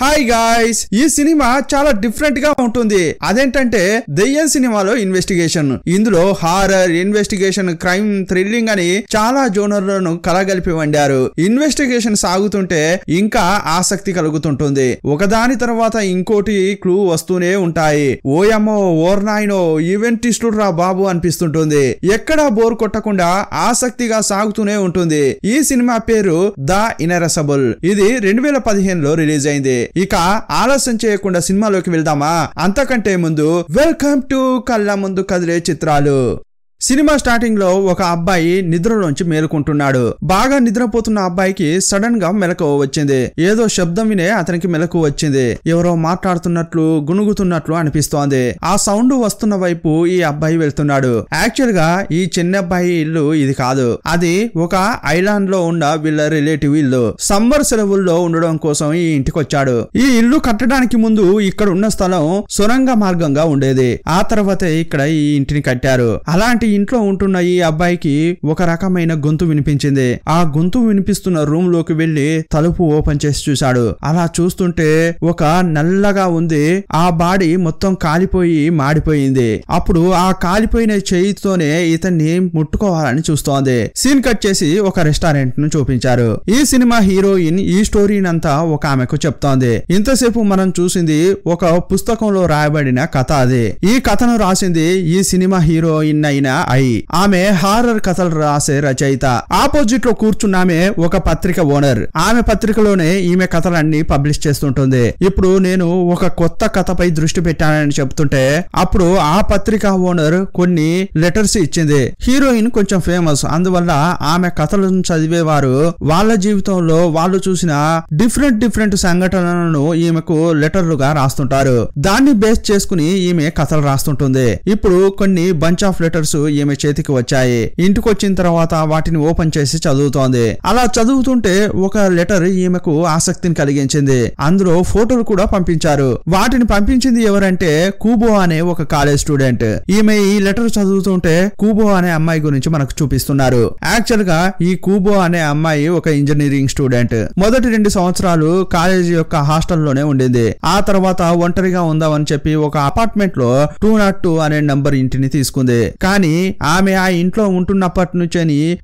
Hi guys, ఈ cinema చాలా different గా ఉంటుంది. అదేంటంటే దెయ్యం సినిమాలో ఇన్వెస్టిగేషన్. ఇందులో హారర్, ఇన్వెస్టిగేషన్, క్రైమ్, థ్రిల్లింగ్ అని చాలా జోనర్లను కలగలిపి వండారు. ఇన్వెస్టిగేషన్ సాగుతుంటే ఇంకా ఆసక్తి కలుగుతుంటుంది. ఒకదాని తర్వాత ఇంకోటి క్లూ వస్తూనే ఉంటాయి. ఓయమ్మో ఓర్నాయనో ఈవెంట్ ఇస్తుడ్రా బాబు అనిపిస్తుంటుంది. ఎక్కడా బోర్ కొట్టకుండా ఆసక్తిగా సాగుతూనే ఉంటుంది. ఈ సినిమా పేరు ద ఇనరెసబుల్. ఇది 2015లో రిలీజ్ అయింది. ఇక ఆలస్యం చేయకుండా సినిమాలోకి వెళ్దామా? అంతకంటే ముందు వెల్కమ్ టు కళ్ళ ముందు కదిలే చిత్రాలు. సినిమా స్టార్టింగ్ లో ఒక అబ్బాయి నిద్రలోంచి మేలుకుంటున్నాడు. బాగా నిద్రపోతున్న అబ్బాయికి సడన్ గా మెలకువ వచ్చింది. ఏదో శబ్దం వినే అతనికి మెలకువ వచ్చింది. ఎవరో మాట్లాడుతున్నట్లు, గునుగుతున్నట్లు అనిపిస్తోంది. ఆ సౌండ్ వస్తున్న వైపు ఈ అబ్బాయి వెళ్తున్నాడు. యాక్చువల్ గా ఈ చిన్న అబ్బాయి ఇల్లు ఇది కాదు. అది ఒక ఐలాండ్ లో ఉన్న వీళ్ళ రిలేటివ్ ఇల్లు. సమ్మర్ సెలవుల్లో ఉండడం కోసం ఈ ఇంటికి వచ్చాడు. ఈ ఇల్లు కట్టడానికి ముందు ఇక్కడ ఉన్న స్థలం సొరంగ మార్గంగా ఉండేది. ఆ తర్వాతే ఇక్కడ ఈ ఇంటిని కట్టారు. అలాంటి ఇంట్లో ఉంటున్న ఈ అబ్బాయికి ఒక రకమైన గొంతు వినిపించింది. ఆ గొంతు వినిపిస్తున్న రూమ్ లోకి వెళ్లి తలుపు ఓపెన్ చేసి చూశాడు. అలా చూస్తుంటే ఒక నల్లగా ఉంది. ఆ బాడీ మొత్తం కాలిపోయి మాడిపోయింది. అప్పుడు ఆ కాలిపోయిన చేయితోనే ఇతన్ని ముట్టుకోవాలని చూస్తోంది. సీన్ కట్ చేసి ఒక రెస్టారెంట్ ను చూపించారు. ఈ సినిమా హీరోయిన్ ఈ స్టోరీనంతా ఒక ఆమెకు చెప్తోంది. ఇంతసేపు మనం చూసింది ఒక పుస్తకంలో రాయబడిన కథ. అది ఈ కథను రాసింది ఈ సినిమా హీరోయిన్ అయిన ఆమె హారర్ కథలు రాసే రచయిత. ఆపోజిట్ లో కూర్చున్నామే ఒక పత్రిక ఓనర్. ఆమె పత్రికలోనే ఈమె కథలన్నీ పబ్లిష్ చేస్తుంటుంది. ఇప్పుడు నేను ఒక కొత్త కథపై దృష్టి పెట్టానని చెప్తుంటే అప్పుడు ఆ పత్రిక ఓనర్ కొన్ని లెటర్స్ ఇచ్చింది. హీరోయిన్ కొంచెం ఫేమస్, అందువల్ల ఆమె కథలను చదివేవారు వాళ్ళ జీవితంలో వాళ్ళు చూసిన డిఫరెంట్ సంఘటనలను ఈమెకు లెటర్లుగా రాస్తుంటారు. దాన్ని బేస్ చేసుకుని ఈమె కథలు రాస్తుంటుంది. ఇప్పుడు కొన్ని బంచ్ ఆఫ్ లెటర్స్ ఈమె చేతికి వచ్చాయి. ఇంటికి వచ్చిన తర్వాత వాటిని ఓపెన్ చేసి చదువుతోంది. అలా చదువుతుంటే ఒక లెటర్ ఈమెకు ఆసక్తిని కలిగించింది. అందులో ఫోటోలు కూడా పంపించారు. వాటిని పంపించింది ఎవరంటే కూబో అనే ఒక కాలేజ్ స్టూడెంట్. ఈమె ఈ లెటర్ చదువుతుంటే కూబో అనే అమ్మాయి గురించి మనకు చూపిస్తున్నారు. యాక్చువల్ గా ఈ కూబో అనే అమ్మాయి ఒక ఇంజనీరింగ్ స్టూడెంట్. మొదటి 2 సంవత్సరాలు కాలేజీ యొక్క హాస్టల్లోనే ఉండింది. ఆ తర్వాత ఒంటరిగా ఉందామని చెప్పి ఒక అపార్ట్మెంట్ లో 202 అనే నంబర్ ఇంటిని తీసుకుంది. కానీ ఆమె ఆ ఇంట్లో ఉంటున్నప్పటి నుంచి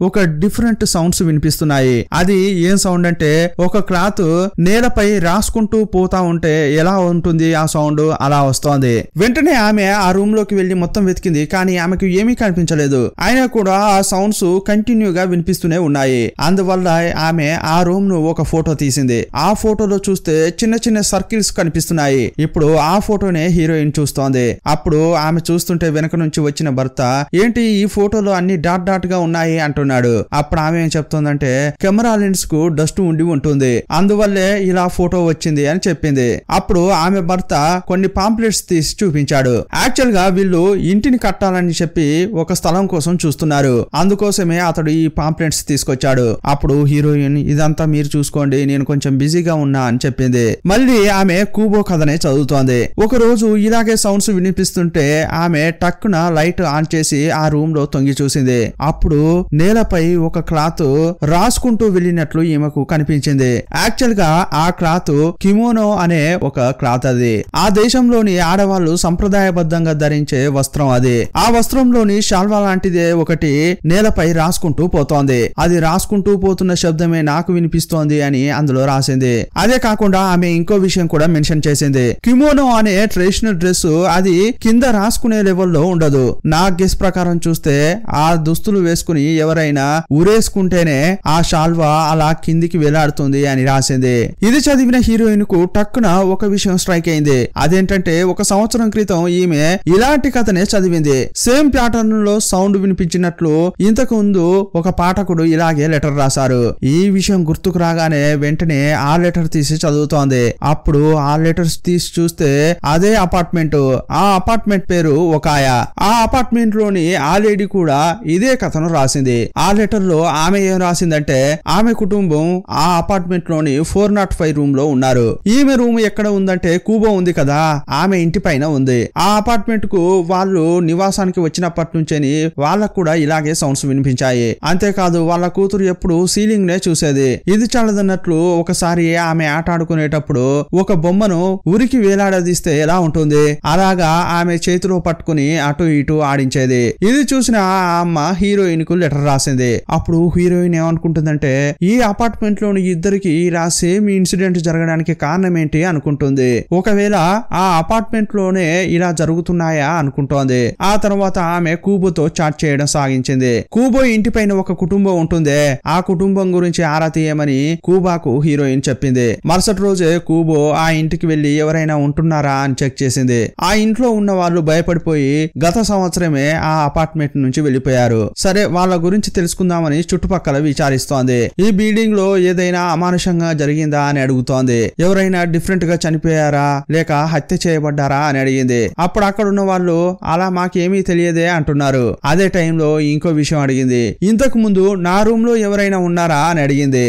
ఒక డిఫరెంట్ సౌండ్స్ వినిపిస్తున్నాయి. అది ఏం సౌండ్ అంటే ఒక క్లాత్ నేలపై రాసుకుంటూ పోతా ఉంటే ఎలా ఉంటుంది ఆ సౌండ్, అలా వస్తోంది. వెంటనే ఆమె ఆ రూమ్ లోకి వెళ్లి మొత్తం వెతికింది. కానీ ఆమెకు ఏమీ కనిపించలేదు. అయినా కూడా ఆ సౌండ్స్ కంటిన్యూగా వినిపిస్తూనే ఉన్నాయి. అందువల్ల ఆమె ఆ రూమ్ ను ఒక ఫోటో తీసింది. ఆ ఫోటోలో చూస్తే చిన్న సర్కిల్స్ కనిపిస్తున్నాయి. ఇప్పుడు ఆ ఫోటోనే హీరోయిన్ చూస్తోంది. అప్పుడు ఆమె చూస్తుంటే వెనక నుంచి వచ్చిన భర్త ఏంటి ఈ ఫోటోలో అన్ని డాట్ గా ఉన్నాయి అంటున్నాడు. అప్పుడు ఆమె ఏం చెప్తుందంటే కెమెరా లెన్స్ కు డస్ట్ ఉండి ఉంటుంది, అందువల్లే ఇలా ఫోటో వచ్చింది అని చెప్పింది. అప్పుడు ఆమె భర్త కొన్ని పాంప్లెట్స్ తీసి చూపించాడు. యాక్చువల్ గా వీళ్ళు ఇంటిని కట్టాలని చెప్పి ఒక స్థలం కోసం చూస్తున్నారు. అందుకోసమే అతడు ఈ పాంప్లెట్స్ తీసుకొచ్చాడు. అప్పుడు హీరోయిన్ ఇదంతా మీరు చూసుకోండి, నేను కొంచెం బిజీగా ఉన్నా అని చెప్పింది. మళ్ళీ ఆమె కూబో కథనే చదువుతోంది. ఒక రోజు ఇలాగే సౌండ్స్ వినిపిస్తుంటే ఆమె టక్కున లైట్ ఆన్ చేసి ఆ రూమ్ లో తొంగి చూసింది. అప్పుడు నేలపై ఒక క్లాత్ రాసుకుంటూ వెళ్ళినట్లు ఈమెకు కనిపించింది. యాక్చువల్ గా ఆ క్లాత్ కిమోనో అనే ఒక క్లాత్. అది ఆ దేశంలోని ఆడవాళ్లు సంప్రదాయబద్ధంగా ధరించే వస్త్రం. అది ఆ వస్త్రంలోని శాల్వా లాంటిదే ఒకటి నేలపై రాసుకుంటూ పోతోంది. అది రాసుకుంటూ పోతున్న శబ్దమే నాకు వినిపిస్తోంది అని అందులో రాసింది. అదే కాకుండా ఆమె ఇంకో విషయం కూడా మెన్షన్ చేసింది. కిమోనో అనే ట్రెడిషనల్ డ్రెస్ అది కింద రాసుకునే లెవెల్లో ఉండదు. నా గెస్ ప్రకారం చూస్తే ఆ దుస్తులు వేసుకుని ఎవరైనా ఊరేసుకుంటేనే ఆ షాల్వా అలా కిందికి వేలాడుతుంది అని రాసింది. ఇది చదివిన హీరోయిన్ కు టక్కున ఒక విషయం స్ట్రైక్ అయింది. అదేంటంటే 1 సంవత్సరం క్రితం ఈమె ఇలాంటి కథనే చదివింది. సేమ్ ప్యాటర్న్ లో సౌండ్ వినిపించినట్లు ఇంతకు ముందు ఒక పాఠకుడు ఇలాగే లెటర్ రాశారు. ఈ విషయం గుర్తుకు రాగానే వెంటనే ఆ లెటర్ తీసి చదువుతోంది. అప్పుడు ఆ లెటర్స్ తీసి చూస్తే అదే అపార్ట్మెంట్. ఆ అపార్ట్మెంట్ పేరు ఒకాయ. ఆ అపార్ట్మెంట్ లోని కానీ ఆ లేడీ కూడా ఇదే కథను రాసింది. ఆ లెటర్ లో ఆమె ఏం రాసిందంటే ఆమె కుటుంబం ఆ అపార్ట్మెంట్ లోని 405 రూమ్ లో ఉన్నారు. ఈమె రూమ్ ఎక్కడ ఉందంటే కూబో ఉంది కదా, ఆమె ఇంటి పైన ఉంది. ఆ అపార్ట్మెంట్ కు వాళ్ళు నివాసానికి వచ్చినప్పటి నుంచేని వాళ్ళకు కూడా ఇలాగే సౌండ్స్ వినిపించాయి. అంతేకాదు వాళ్ళ కూతురు ఎప్పుడు సీలింగ్ నే చూసేది. ఇది చాలదన్నట్లు ఒకసారి ఆమె ఆట ఆడుకునేటప్పుడు ఒక బొమ్మను ఉరికి వేలాడదీస్తే ఎలా ఉంటుంది అలాగా ఆమె చేతిలో పట్టుకుని అటు ఇటు ఆడించేది. ఇది చూసిన ఆ అమ్మ హీరోయిన్ కు లెటర్ రాసింది. అప్పుడు హీరోయిన్ ఏమనుకుంటుందంటే ఈ అపార్ట్మెంట్ లోని ఇద్దరికి ఇలా సేమ్ ఇన్సిడెంట్ జరగడానికి కారణం ఏంటి అనుకుంటుంది. ఒకవేళ ఆ అపార్ట్మెంట్ లోనే ఇలా జరుగుతున్నాయా అనుకుంటోంది. ఆ తర్వాత ఆమె కూబోతో చాట్ చేయడం సాగించింది. కూబో ఇంటి పైన ఒక కుటుంబం ఉంటుందే, ఆ కుటుంబం గురించి ఆరా తీయమని కూబాకు హీరోయిన్ చెప్పింది. మరుసటి రోజే కూబో ఆ ఇంటికి వెళ్లి ఎవరైనా ఉంటున్నారా అని చెక్ చేసింది. ఆ ఇంట్లో ఉన్న వాళ్ళు భయపడిపోయి గత సంవత్సరమే ఆ అపార్ట్మెంట్ నుంచి వెళ్లిపోయారు. సరే వాళ్ళ గురించి తెలుసుకుందామని చుట్టుపక్కల విచారిస్తోంది. ఈ బిల్డింగ్ లో ఏదైనా అమానుషంగా జరిగిందా అని అడుగుతోంది. ఎవరైనా డిఫరెంట్ గా చనిపోయారా లేక హత్య చేయబడ్డారా అని అడిగింది. అప్పుడు అక్కడ ఉన్న వాళ్ళు అలా మాకేమీ తెలియదే అంటున్నారు. అదే టైంలో ఇంకో విషయం అడిగింది. ఇంతకు ముందు నా రూమ్ లో ఎవరైనా ఉన్నారా అని అడిగింది.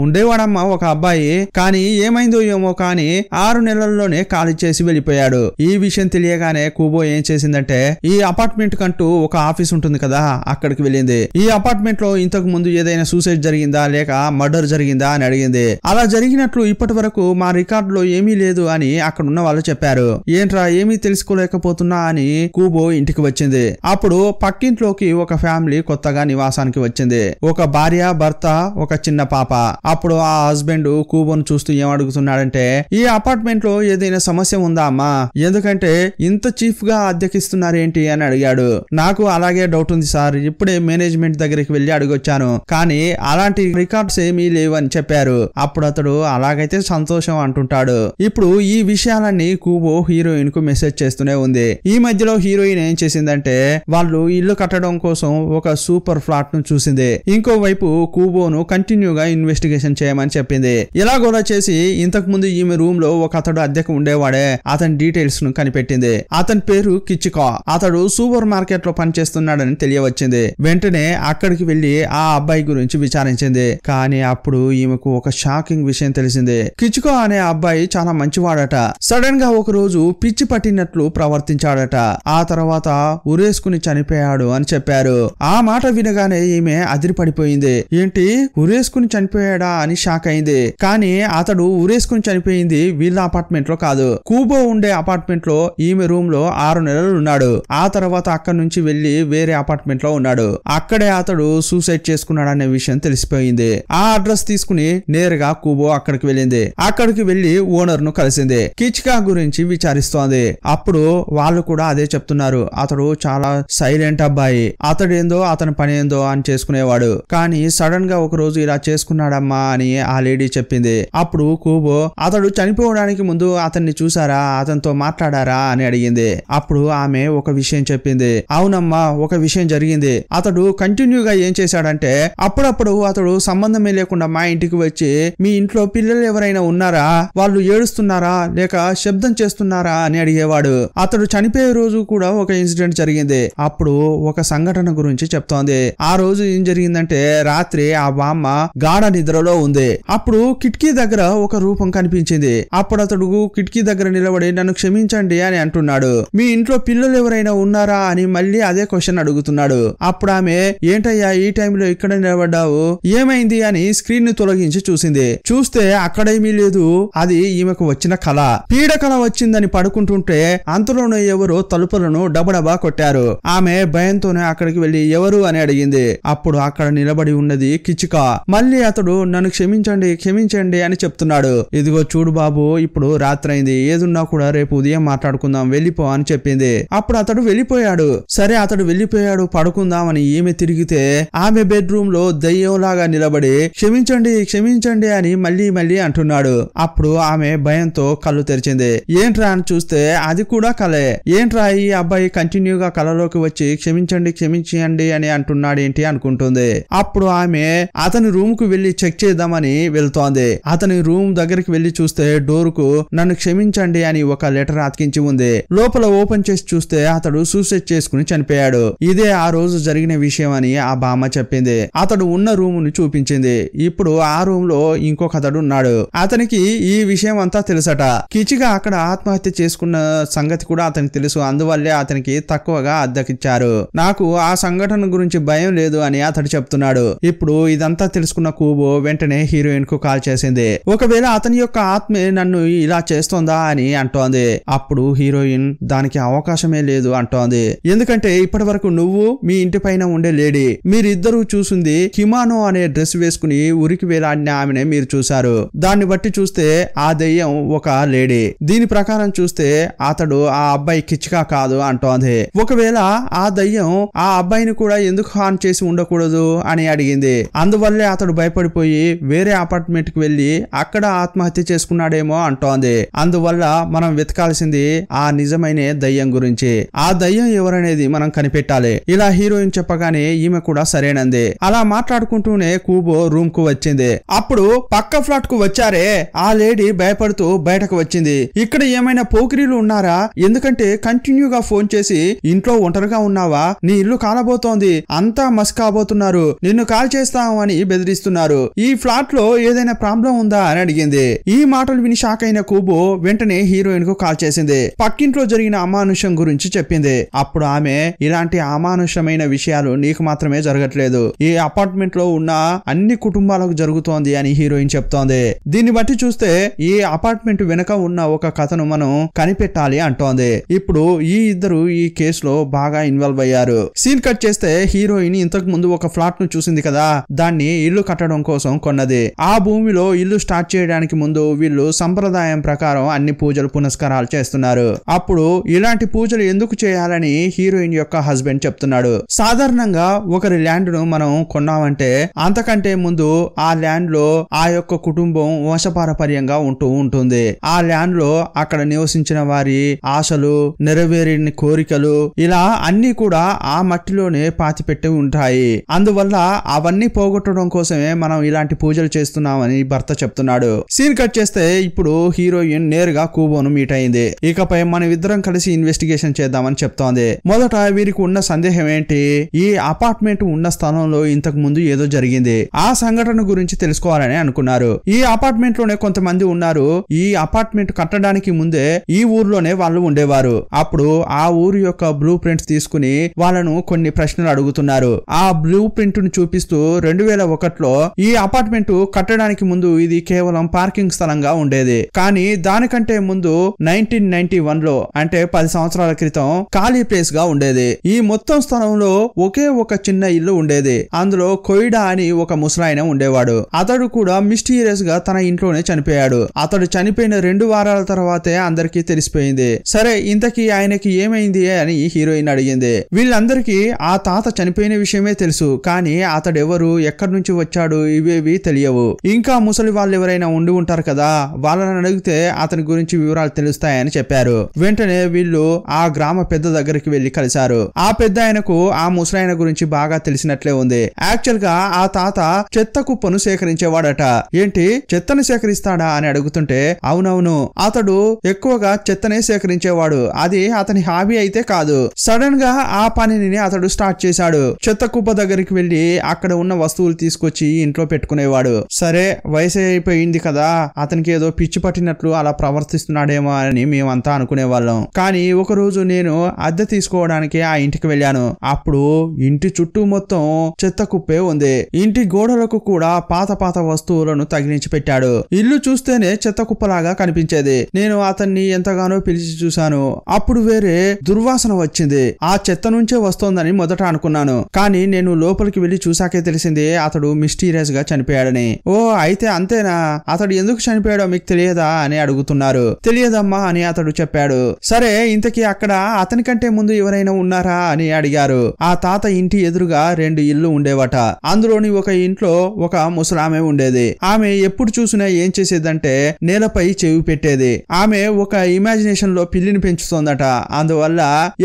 ఉండేవాడమ్మా ఒక అబ్బాయి, కానీ ఏమైందో ఏమో కానీ 6 నెలల్లోనే ఖాళీ చేసి వెళ్ళిపోయాడు. ఈ విషయం తెలియగానే కూబో ఏం చేసిందంటే ఈ అపార్ట్మెంట్ కంటూ ఒక ఆఫీస్ ఉంటుంది కదా, అక్కడికి వెళ్ళింది. ఈ అపార్ట్మెంట్ లో ఇంతకు ముందు ఏదైనా సూసైడ్ జరిగిందా లేక మర్డర్ జరిగిందా అని అడిగింది. అలా జరిగినట్లు ఇప్పటి వరకు మా రికార్డు లో ఏమీ లేదు అని అక్కడ ఉన్న వాళ్ళు చెప్పారు. ఏంట్రా ఏమీ తెలుసుకోలేకపోతున్నా అని కూబో ఇంటికి వచ్చింది. అప్పుడు పక్కింట్లోకి ఒక ఫ్యామిలీ కొత్తగా నివాసానికి వచ్చింది. ఒక భార్య, భర్త, ఒక చిన్న పాప. అప్పుడు ఆ హస్బెండ్ కూబోను చూస్తూ ఏమడుగుతున్నాడంటే ఈ అపార్ట్మెంట్ లో ఏదైనా సమస్య ఉందా అమ్మా, ఎందుకంటే ఇంత చీఫ్ గా అద్దెకిస్తున్నారేంటి అని అడిగాడు. నాకు అలాగే డౌట్ ఉంది సార్, ఇప్పుడే మేనేజ్మెంట్ దగ్గరికి వెళ్లి అడిగొచ్చాను, కానీ అలాంటి రికార్డ్స్ ఏమీ లేవు అని చెప్పారు. అప్పుడు అతడు అలాగైతే సంతోషం అంటుంటాడు. ఇప్పుడు ఈ విషయాలన్నీ కూబో హీరోయిన్ కు మెసేజ్ చేస్తూనే ఉంది. ఈ మధ్యలో హీరోయిన్ ఏం చేసిందంటే వాళ్ళు ఇల్లు కట్టడం కోసం ఒక సూపర్ ఫ్లాట్ ను చూసింది. ఇంకోవైపు కూబోను కంటిన్యూగా ఇన్వెస్టిగేషన్ చేయమని చెప్పింది. ఎలాగోలా చేసి ఇంతకు ముందు ఈమె రూమ్ లో ఒక అతడు అద్దెకు ఉండేవాడే, అతని డీటెయిల్స్ ను కనిపెట్టింది. అతని పేరు కిచికా. అతడు సూపర్ మార్కెట్ లో పనిచేస్తున్నాడని తెలియవచ్చింది. వెంటనే అక్కడికి వెళ్లి ఆ అబ్బాయి గురించి విచారించింది. కానీ అప్పుడు ఈమెకు ఒక షాకింగ్ విషయం తెలిసింది. కిచికా అనే అబ్బాయి చాలా మంచివాడట. సడన్ గా ఒక రోజు పిచ్చి పట్టినట్లు ప్రవర్తించాడట. ఆ తర్వాత ఉరేసుకుని చనిపోయాడు అని చెప్పారు. ఆ మాట వినగానే ఈమె అదిరిపడిపోయింది. ఏంటి ఉరేసుకుని చనిపోయాడా అని షాక్ అయింది. కానీ అతడు ఉరేసుకుని చనిపోయింది వీళ్ళ అపార్ట్మెంట్ లో కాదు, కూబో ఉండే అపార్ట్మెంట్ లో ఈమె రూమ్ లో 6 నెలలు ఉన్నాడు. ఆ తర్వాత అక్కడి నుంచి వెళ్లి వేరే అపార్ట్మెంట్ లో ఉన్నాడు. అక్కడే అతడు సూసైడ్ చేసుకున్నాడనే విషయం తెలిసిపోయింది. ఆ అడ్రస్ తీసుకుని నేరుగా కూబో అక్కడికి వెళ్ళింది. అక్కడికి వెళ్లి ఓనర్ ను కలిసింది. కిచికా గురించి విచారిస్తోంది. అప్పుడు వాళ్ళు కూడా అదే చెప్తున్నారు. అతడు చాలా సైలెంట్ అబ్బాయి, అతడేందో అతని పని ఏందో అని చేసుకునేవాడు, కానీ సడన్ గా ఒక రోజు ఇలా చేసుకున్నాడమ్మా అని ఆ లేడీ చెప్పింది. అప్పుడు కూబో అతడు చనిపోవడానికి ముందు అతన్ని చూసారా, అతనితో మాట్లాడారా అని అడిగింది. అప్పుడు ఆమె ఒక విషయం చెప్పింది. అవునమ్మా, ఒక విషయం జరిగింది. అతడు కంటిన్యూగా ఏం చేశాడంటే అప్పుడప్పుడు అతడు సంబంధమే లేకుండా మా ఇంటికి వచ్చి మీ ఇంట్లో పిల్లలు ఎవరైనా ఉన్నారా, వాళ్ళు ఏడుస్తున్నారా లేక శబ్దం చేస్తున్నారా అని అడిగేవాడు. అతడు చనిపోయే రోజు కూడా ఒక ఇన్సిడెంట్ జరిగింది. అప్పుడు ఒక సంఘటన గురించి చెప్తోంది. ఆ రోజు ఏం జరిగిందంటే రాత్రి ఆ బామ్మ గాఢ నిద్రలో ఉంది. అప్పుడు కిటికీ దగ్గర ఒక రూపం కనిపించింది. అప్పుడు అతడు కిటికీ దగ్గర నిలబడి నన్ను క్షమించండి అని అంటున్నాడు. మీ ఇంట్లో పిల్లలు ఎవరైనా ఉన్నారా అని మళ్ళీ అదే క్వశ్చన్ అడుగుతున్నాడు. అప్పుడు ఆమె ఏంటయ్యా ఈ టైంలో ఇక్కడ నిలబడ్డావు, ఏమైంది అని స్క్రీన్ ని తొలగించి చూసింది. చూస్తే అక్కడేమీ లేదు, అది ఈమెకు వచ్చిన కళ. పీడకల వచ్చిందని పడుకుంటుంటే అంతలోనే ఎవరో తలుపులను డబడబా కొట్టారు. ఆమె భయంతోనే అక్కడికి వెళ్లి ఎవరు అని అడిగింది. అప్పుడు అక్కడ నిలబడి ఉన్నది కిచికా. మళ్ళీ అతడు నన్ను క్షమించండి క్షమించండి అని చెప్తున్నాడు. ఇదిగో చూడు బాబు, ఇప్పుడు రాత్రైంది, ఏదున్నా కూడా రేపు ఉదయం మాట్లాడుకుందాం, వెళ్ళిపో అని చెప్పింది. అప్పుడు అతడు వెళ్ళిపోయాడు. సరే అతడు వెళ్ళిపోయాడు, పడుకుందామని ఈమె తిరిగితే ఆమె బెడ్రూమ్ లో దయ్యంలాగా నిలబడి క్షమించండి క్షమించండి అని మళ్ళీ మళ్ళీ అంటున్నాడు. అప్పుడు ఆమె భయంతో కళ్ళు తెరిచింది. ఏంట్రా అని చూస్తే అది కూడా కలే. ఏంట్రా ఈ అబ్బాయి కంటిన్యూగా కలలోకి వచ్చి క్షమించండి క్షమించండి అని అంటున్నాడేంటి అనుకుంటుంది. అప్పుడు ఆమె అతని రూమ్ కు వెళ్లి చెక్ చేద్దామని వెళ్తోంది. అతని రూమ్ దగ్గరికి వెళ్లి చూస్తే డోర్ కు నన్ను క్షమించండి అని ఒక లెటర్ అతికించి ఉంది. లోపల ఓపెన్ చేసి చూస్తే అతడు సూసైడ్ చేసుకుని చనిపోయాడు. ఇదే ఆ రోజు జరిగిన విషయం అని ఆ బామ్మ చెప్పింది. అతడు ఉన్న రూమ్ ని చూపించింది. ఇప్పుడు ఆ రూమ్ లో ఇంకొక అతడు ఉన్నాడు. అతనికి ఈ విషయం అంతా తెలుసట. కిచిగా అక్కడ ఆత్మహత్య చేసుకున్న సంగతి కూడా అతనికి తెలుసు. అందువల్లే అతనికి తక్కువగా అద్దెకిచ్చారు. నాకు ఆ సంఘటన గురించి భయం లేదు అని అతడు చెప్తున్నాడు. ఇప్పుడు ఇదంతా తెలుసుకున్న కూబో వెంటనే హీరోయిన్ కు కాల్ చేసింది. ఒకవేళ అతని యొక్క ఆత్మే నన్ను ఇలా చేస్తోందా అని అంటోంది. అప్పుడు హీరోయిన్ దానికి అవకాశమే లేదు అంటోంది. ఎందుకంటే ఇప్పటి వరకు నువ్వు మీ ఇంటి పైన ఉండే లేడీ మీరిద్దరూ చూసింది కిమానో అనే డ్రెస్ వేసుకుని ఉరికి వేలాడిన ఆమెనే మీరు చూశారు. దాన్ని బట్టి చూస్తే ఆ దెయ్యం ఒక లేడీ. దీని ప్రకారం చూస్తే అతడు ఆ అబ్బాయి కిచికా కాదు అంటోంది. ఒకవేళ ఆ దయ్యం ఆ అబ్బాయిని కూడా ఎందుకు హాన్ చేసి ఉండకూడదు అని అడిగింది. అందువల్లే అతడు భయపడిపోయి వేరే అపార్ట్మెంట్ కి వెళ్లి అక్కడ ఆత్మహత్య చేసుకున్నాడేమో అంటోంది. అందువల్ల మనం వెతకాల్సింది ఆ నిజమైన దయ్యం గురించి. ఆ దయ్యం ఎవరనేది మనం కనిపెట్టాలి. ఇలా హీరోయిన్ చెప్పగానే ఈమె కూడా సరేనంది. అలా మాట్లాడుకుంటూనే కూబో రూమ్ కు వచ్చింది. అప్పుడు పక్క ఫ్లాట్ కు వచ్చారే ఆ లేడీ భయపడుతూ బయటకు వచ్చింది. ఇక్కడ ఏమైనా పోకిరీలు ఉన్నారా? ఎందుకంటే కంటిన్యూగా ఫోన్ చేసి ఇంట్లో ఒంటరిగా ఉన్నావా, నీ ఇల్లు కాలబోతోంది, అంతా మస్ కాబోతున్నారు, నిన్ను కాల్ చేస్తాం అని బెదిరిస్తున్నారు, ఈ ఫ్లాట్ లో ఏదైనా ప్రాబ్లం ఉందా అని అడిగింది. ఈ మాటలు విని షాక్ అయిన కూబో వెంటనే హీరోయిన్ కు కాల్ చేసింది. పక్కింట్లో జరిగిన అమానుషం గురించి చెప్పింది. అప్పుడు ఆమె ఇలాంటి అమానుషమైన విషయాలు నీకు మాత్రమే జరగట్లేదు, ఈ అపార్ట్మెంట్ లో ఉన్న అన్ని కుటుంబాలకు జరుగుతోంది అని హీరోయిన్ చెప్తోంది. దీన్ని బట్టి చూస్తే ఈ అపార్ట్మెంట్ వెనక ఉన్న ఒక కథను మనం కనిపెట్టాలి అంటోంది. ఇప్పుడు ఈ ఇద్దరు ఈ కేసులో బాగా ఇన్వాల్వ్ అయ్యారు. సీన్ కట్ చేస్తే హీరోయిన్ ఇంతకు ముందు ఒక ఫ్లాట్ ను చూసింది కదా, దాన్ని ఇల్లు కట్టడం కోసం కొన్నది. ఆ భూమిలో ఇల్లు స్టార్ట్ చేయడానికి ముందు వీళ్ళు సంప్రదాయం ప్రకారం అన్ని పూజలు పునస్కారాలు చేస్తున్నారు. అప్పుడు ఇలాంటి పూజలు ఎందుకు చేయాలని హీరోయిన్ యొక్క హస్బెండ్ చెప్తున్నాడు. సాధారణంగా ఒకరి ల్యాండ్ ను మనం కొన్నామంటే అంతకంటే ముందు ఆ ల్యాండ్ లో ఆ యొక్క కుటుంబం వంశపారపర్యంగా ఉంటూ ఉంటుంది. ఆ ల్యాండ్ లో అక్కడ నివసించిన వారి ఆశలు, నెరవేరిన కోరికలు ఇలా అన్ని కూడా ఆ మట్టిలోనే పాతిపెట్టి ఉంటాయి. అందువల్ల అవన్నీ పోగొట్టడం కోసమే మనం ఇలాంటి పూజలు చేస్తున్నామని భర్త చెప్తున్నాడు. సీన్ కట్ చేస్తే ఇప్పుడు హీరోయిన్ నేరుగా కూబోను మీట్ అయింది. ఇకపై మనం ఇద్దరం కలిసి ఇన్వెస్టిగేషన్ చేద్దామని చెప్తోంది. మొదట వీరికి ఉన్న సందేహం ఏంటి, ఈ అపార్ట్మెంట్ ఉన్న స్థలంలో ఇంతకు ముందు ఏదో జరిగింది, ఆ సంఘటన గురించి తెలుసుకోవాలని అనుకున్నారు. ఈ అపార్ట్మెంట్ లోనే కొంతమంది ఉన్నారు. ఈ అపార్ట్మెంట్ కట్టడానికి ముందే ఈ ఊర్లోనే వాళ్ళు ఉండేవారు. అప్పుడు ఆ ఊరు యొక్క బ్లూ ప్రింట్స్ తీసుకుని వాళ్ళను కొన్ని ప్రశ్నలు అడుగుతున్నారు. ఆ బ్లూ ప్రింట్ ను చూపిస్తూ 2001లో ఈ అపార్ట్మెంట్ కట్టడానికి ముందు ఇది కేవలం పార్కింగ్ స్థలంగా ఉండేది. కానీ దానికంటే ముందు 1991లో అంటే 10 సంవత్సరాల క్రితం ఖాళీ ప్లేస్ గా ఉండేది. ఈ మొత్తం స్థలంలో ఒకే ఒక చిన్న ఇల్లు ఉండేది. అందులో కొయిడా అని ఒక ముసలాయన ఉండేవాడు. అతడు కూడా మిస్టీరియస్ గా తన ఇంట్లోనే చనిపోయాడు. అతడు చనిపోయిన 2 వారాల తర్వాతే అందరికీ తెలిసిపోయింది. సరే ఇంతకీ ఆయనకి ఏమైంది అని హీరోయిన్ అడిగింది. వీళ్ళందరికీ ఆ తాత చనిపోయిన విషయమే తెలుసు, కానీ అతడెవరు, ఎక్కడి నుంచి వచ్చాడు ఇవేవి తెలియవు. ఇంకా ముసలి వాళ్ళు ఎవరైనా ఉండి ఉంటారు కదా, వాళ్ళని అడిగితే అతని గురించి వివరాలు తెలుస్తాయని చెప్పారు. వెంటనే వీళ్ళు ఆ గ్రామ పెద్ద దగ్గరికి వెళ్లి కలిశారు. ఆ పెద్ద ఆయనకు ఆ ముసలాయన గురించి బాగా తెలిసినట్లే ఉంది. యాక్చువల్ గా ఆ తాత చెత్త కుప్పను సేకరించేవాడట. ఏంటి చెత్తను సేకరిస్తాడా అని అడుగుతుంటే అవునవును, అతడు ఎక్కువగా చెత్తనే సేకరించేవాడు, అది అతని హాబీ అయితే కాదు. సడన్ గా ఆ పనిని అతడు స్టార్ట్ చేశాడు. చెత్త కుప్ప దగ్గరికి వెళ్లి అక్కడ ఉన్న వస్తువులు తీసుకొచ్చి ఇంట్లో పెట్టుకునేవాడు. సరే వయసు అయిపోయింది కదా, అతనికి ఏదో పిచ్చి పట్టినట్లు అలా ప్రవర్తిస్తున్నాడేమో అని మేమంతా అనుకునేవాళ్ళం. కానీ ఒక రోజు నేను అద్దె తీసుకోవడానికి ఆ ఇంటికి వెళ్ళాను. అప్పుడు ఇంటి చుట్టూ మొత్తం చెత్త కుప్పే ఉంది. ఇంటి గోడలకు కూడా పాత పాత వస్తువులను తగిలించి పెట్టాడు. ఇల్లు చూస్తేనే చెత్త కుప్పలాగా కనిపించేది. నేను అతన్ని ఎంతగానో పిలిచి చూశాను. అప్పుడు వేరే దుర్వాసన వచ్చింది. ఆ చెత్త నుంచే వస్తోందని మొదట అనుకున్నాను. కానీ నేను లోపలికి వెళ్లి చూసాకే తెలిసింది అతడు మిస్టీరియస్ గా చనిపోయాడని. ఓ అయితే అంతేనా, అతడు ఎందుకు చనిపోయాడో మీకు తెలియదా అని అడుగుతున్నారు. తెలియదమ్మా అని అతడు చెప్పాడు. సరే ఇంతకీ అక్కడ అతని కంటే ముందు ఎవరైనా ఉన్నారా అని అడిగారు. ఆ తాత ఇంటి ఎదురుగా 2 ఇల్లు ఉండేవట. అందులోని ఒక ఇంట్లో ఒక ముసలామె ఉండేది. ఆమె ఎప్పుడు చూసినా ఏం చేసేదంటే నేలపై చెవి పెట్టేది. ఆమె ఒక ఇమాజినేషన్ లో పిల్లిని పెంచుతోందట. అందువల్ల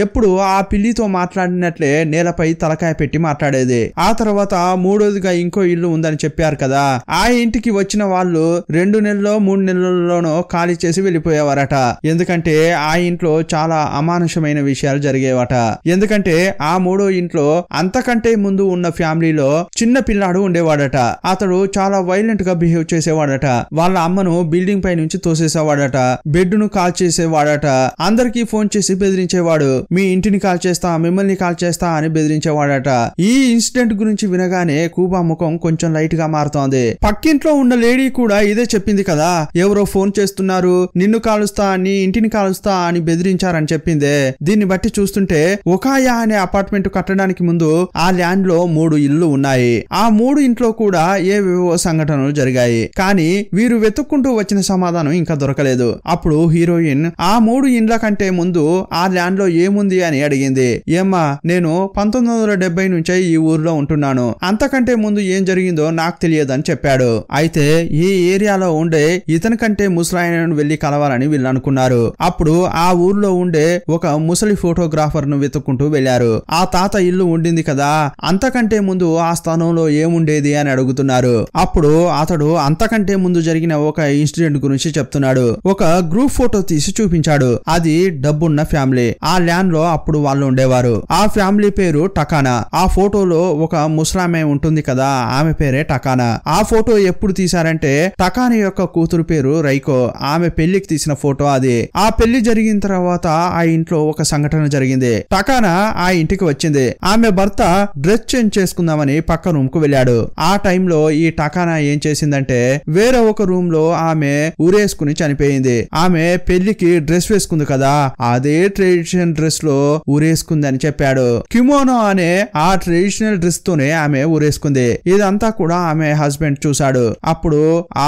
ఎప్పుడు ఆ పిల్లితో మాట్లాడినట్లే నేలపై తలకాయ పెట్టి మాట్లాడేది. ఆ తర్వాత మూడోదిగా ఇంకో ఇల్లు ఉందని చెప్పారు కదా, ఆ ఇంటికి వచ్చిన వాళ్ళు 2 నెలల్లో 3 నెలల్లోనో ఖాళీ చేసి వెళ్ళిపోయేవారట. ఎందుకంటే ఆ ఇంట్లో చాలా అమానుషమైన విషయాలు జరిగేవట. ఎందుకంటే ఆ మూడో ఇంట్లో అంతకంటే ముందు ఉన్న ఫ్యామిలీలో చిన్న పిల్లాడు ఉండేవాడట. అతడు చాలా వైలెంట్ గా బిహేవ్ చేసేవాడట. వాళ్ళ అమ్మను బిల్డింగ్ పై నుంచి తోసేసేవాడట. బెడ్ ను కాల్ చేసేవాడట. అందరికీ ఫోన్ చేసి బెదిరించేవాడు. మీ ఇంటిని కాల్ చేస్తా, మిమ్మల్ని కాల్ చేస్తా అని బెదిరించేవాడట. ఈ ఇన్సిడెంట్ గురించి వినగానే కూబా ముఖం కొంచెం లైట్ గా మారుతోంది. పక్కింట్లో ఉన్న లేడీ కూడా ఇదే చెప్పింది కదా, ఎవరో ఫోన్ చేస్తున్నారు, నిన్ను కాలుస్తా, నీ ఇంటిని కాలుస్తా అని బెదిరించారని చెప్పిందే. దీన్ని బట్టి చూస్తుంటే ఒకాయా అనే అపార్ట్మెంట్ కట్టడానికి ముందు ఆ ల్యాండ్ లో 3 ఇళ్లు ఉన్నాయి. ఆ 3 ఇంట్లో కూడా ఏవేవో సంఘటనలు జరిగాయి. కానీ వీరు వెతుక్కుంటూ వచ్చిన సమాధానం ఇంకా దొరకలేదు. అప్పుడు హీరోయిన్ ఆ 3 ఇండ్ల కంటే ముందు ఆ ల్యాండ్ లో ఏముంది అని అడిగింది. ఏమ్మా, నేను 1970 నుంచే ఈ ఊర్లో ఉంటున్నాను, అంతకంటే ముందు ఏం జరిగిందో నాకు తెలియదని చెప్పాడు. అయితే ఈ ఏరియాలో ఉండే ఇతని కంటే ముసలాయనను వెళ్లి కలవాలని వీళ్ళు అనుకున్నారు. అప్పుడు ఆ ఊర్లో ఉండే ఒక ముసలి ఫోటోగ్రాఫర్ ను వెతుక్కుంటూ వెళ్లారు. ఆ తాత ఇల్లు ఉండింది కదా, అంతకంటే ముందు ఆ స్థానంలో ఏముండేది అని అడుగుతున్నారు. అప్పుడు అతడు అంతకంటే ముందు జరిగిన ఒక ఇన్సిడెంట్ గురించి చెప్తున్నాడు. ఒక గ్రూప్ ఫోటో తీసి చూపించాడు. అది డబ్బున్న ఫ్యామిలీ. ఆ ల్యాండ్ లో అప్పుడు వాళ్ళు ఉండేవారు. ఆ ఫ్యామిలీ పేరు టకానా. ఆ ఫోటోలో ఒక ముస్లామే ఉంటుంది కదా, ఆమె పేరే టకానా. ఆ ఫోటో ఎప్పుడు తీశారంటే టకానా యొక్క కూతురు పేరు రైకో. ఆమె పెళ్లికి తీసిన ఫోటో అది. ఆ పెళ్లి జరిగిన తర్వాత ఆ ఇంట్లో ఒక సంఘటన జరిగింది. టకానా ఆ ఇంటికి వచ్చింది. ఆమె భర్త డ్రెస్ చేంజ్ చేసుకుందామని పక్క రూమ్ కు వెళ్ళాడు. ఆ టైంలో ఈ టకానా ఏం చేసిందంటే వేరే ఒక రూమ్ లో ఆమె ఊరేసుకుని చనిపోయింది. ఆమె పెళ్లికి డ్రెస్ వేసుకుంది కదా, అదే ట్రెడిషనల్ డ్రెస్ లో ఊరేసుకుంది అని చెప్పాడు. కిమోనో అనే ఆ ట్రెడిషనల్ డ్రెస్ తోనే ఆమె ఊరేసుకుంది. ఇదంతా కూడా ఆమె హస్బెండ్ చూశాడు. అప్పుడు